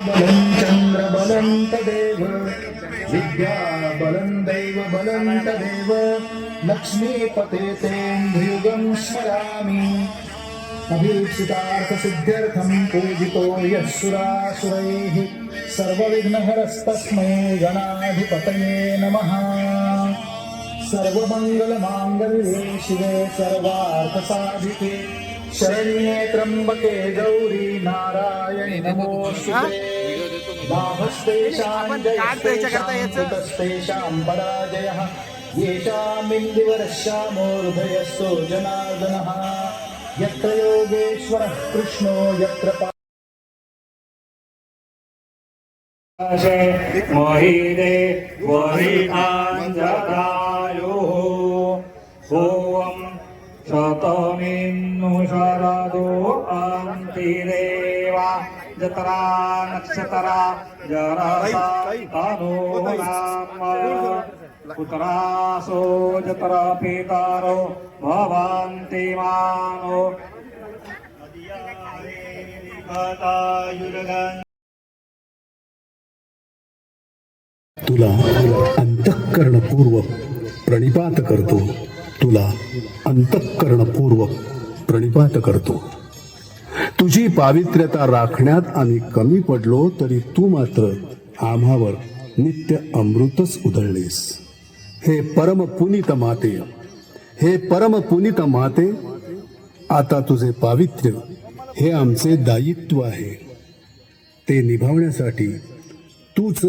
बलं चंद्र बलं तदेव विद्या बलं दैव बलं तदेव लक्ष्मीपते तेन्द्रियुगं स्मरामि अभीप्सितार्थसिद्ध्यर्थं पूजितो यः सुरासुरैः सर्वविघ्नहरस्तस्मै गणाधिपतये नमः। सर्वमङ्गलमाङ्गल्ये शिवे सर्वार्थसाधिके शरण्ये त्र्यम्बके गौरी नारायणि नमोस्तुते। नाभस्तेषां जयस्तेषां पराजयः येषामिन्दुवरश्यामो हृदयस्थो जनार्दनः। यत्र योगेश्वरः कृष्णो यत्र मोहिदे वरिताञ्जदायुः ॐ शतमिन्नु शरदो अन्तिरेवा जतरा नक्षत्रा जरसा तनूनाम पुत्रासो जतरा पितरो भवन्ति मानो तुला अंतःकरणपूर्वक प्रणिपात करतो, तुला अंतःकरणपूर्वक प्रणिपात करतो। तुझी पावित्र्यता राखण्यात आम्ही कमी पडलो तरी तू मात्र आम्हावर नित्य अमृतच उधळलीस। हे परम पुनीत माते, हे परम पुनीत माते, आता तुझे पावित्र्य हे आमचे दायित्व आहे। ते निभावण्यासाठी तूच